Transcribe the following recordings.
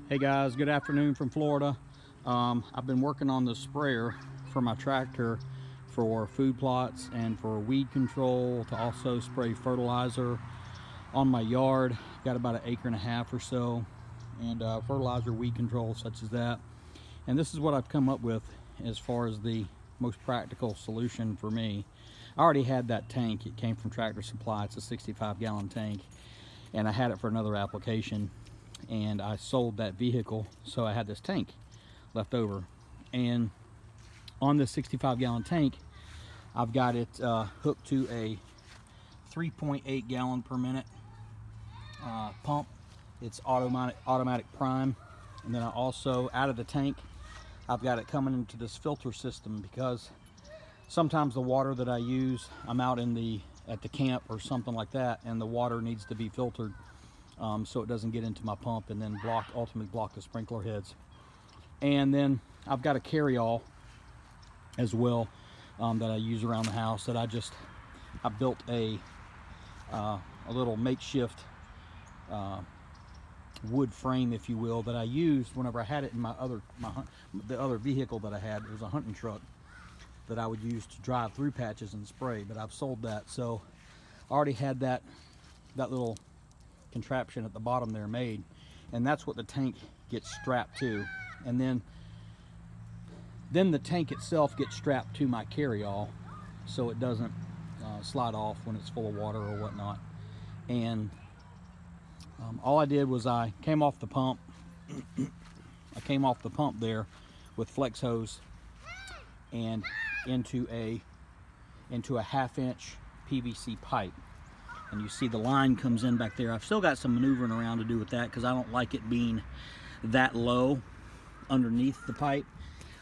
Hey guys, good afternoon from Florida. I've been working on the sprayer for my tractor for food plots and for weed control, to also spray fertilizer on my yard. Got about 1.5 acres or so, and fertilizer, weed control such as that. And this is what I've come up with as far as the most practical solution for me. I already had that tank. It came from Tractor Supply. It's a 65-gallon tank, and I had it for another application, and I sold that vehicle, so I had this tank left over. And on this 65-gallon tank, I've got it hooked to a 3.8 gallon per minute pump. It's automatic prime. And then I also, out of the tank, I've got it coming into this filter system, because sometimes the water that I use, I'm out at the camp or something like that, and the water needs to be filtered so it doesn't get into my pump and then ultimately block the sprinkler heads. And then I've got a carry-all as well that I use around the house, that I built a little makeshift wood frame, if you will, that I used whenever I had it in the other vehicle that I had. It was a hunting truck that I would use to drive through patches and spray, but I've sold that. So I already had that little contraption at the bottom there made, and that's what the tank gets strapped to. And then the tank itself gets strapped to my carry-all, so it doesn't slide off when it's full of water or whatnot. And all I did was I came off the pump. I came off the pump there with flex hose and into a 1/2-inch PVC pipe. And you see the line comes in back there. I've still got some maneuvering around to do with that, because I don't like it being that low underneath the pipe.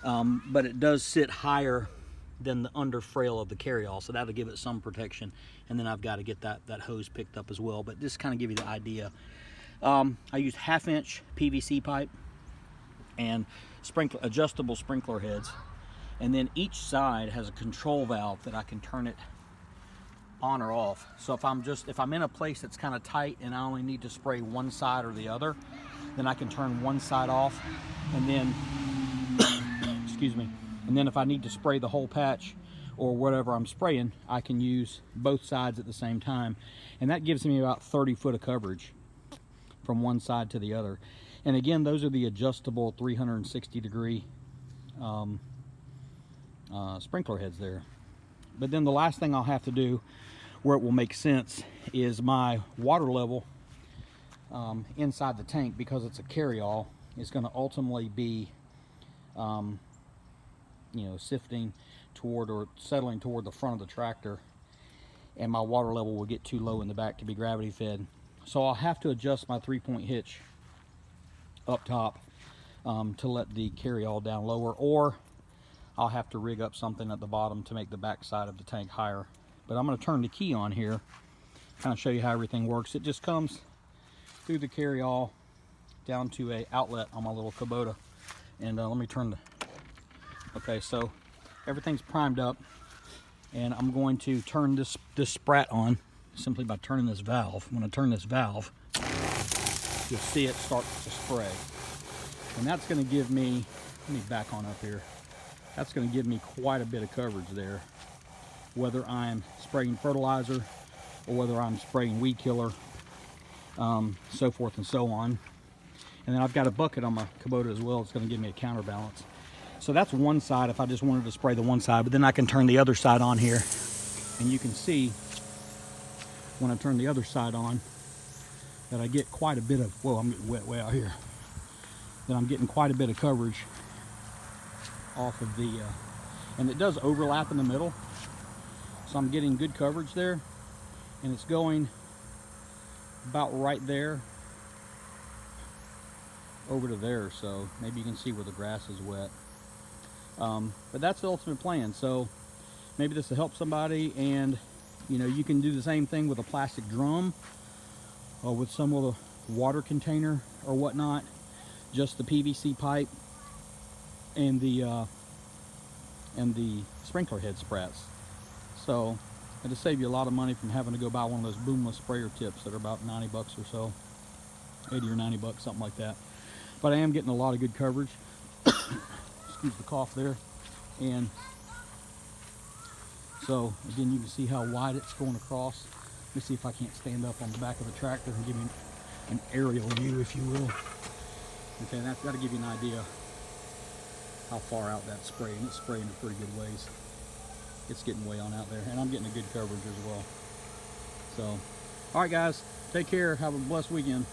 But it does sit higher than the under frail of the carry-all, so that'll give it some protection. And then I've got to get that hose picked up as well. But just kind of give you the idea. I used 1/2-inch PVC pipe and adjustable sprinkler heads. And then each side has a control valve that I can turn it on or off. So if I'm in a place that's kind of tight and I only need to spray one side or the other, then I can turn one side off, and then excuse me, and then if I need to spray the whole patch or whatever I'm spraying, I can use both sides at the same time, and that gives me about 30 foot of coverage from one side to the other. And again, those are the adjustable 360-degree sprinkler heads there. But then the last thing I'll have to do, where it will make sense, is my water level inside the tank, because it's a carry-all, is going to ultimately be sifting toward or settling toward the front of the tractor, and my water level will get too low in the back to be gravity fed. So I'll have to adjust my 3-point hitch up top to let the carry-all down lower, or I'll have to rig up something at the bottom to make the back side of the tank higher. But I'm going to turn the key on here, kind of show you how everything works. It just comes through the carry-all down to a outlet on my little Kubota. And let me turn okay, so everything's primed up, and I'm going to turn this sprat on simply by turning this valve. When I turn this valve, you'll see it start to spray. And that's going to give me, let me back on up here. That's going to give me quite a bit of coverage there, whether I'm spraying fertilizer or whether I'm spraying weed killer, so forth and so on. And then I've got a bucket on my Kubota as well. It's going to give me a counterbalance. So that's one side if I just wanted to spray the one side, but then I can turn the other side on here, and you can see when I turn the other side on that I get quite a bit of, whoa, I'm getting wet way out here, that I'm getting quite a bit of coverage off of the, and it does overlap in the middle, so I'm getting good coverage there, and it's going about right there over to there, so maybe you can see where the grass is wet. But that's the ultimate plan. So maybe this will help somebody, and you can do the same thing with a plastic drum or with some little water container or whatnot, just the PVC pipe and the sprinkler head sprats. So it'll save you a lot of money from having to go buy one of those boomless sprayer tips that are about 90 bucks or so, 80 or 90 bucks, something like that. but I am getting a lot of good coverage. Excuse the cough there. And so again, you can see how wide it's going across. Let me see if I can't stand up on the back of the tractor and give you an aerial view, if you will. Okay, that'll give you an idea how far out that's spraying. It's spraying a pretty good ways. It's getting way on out there, and I'm getting a good coverage as well. So, all right guys, take care, have a blessed weekend.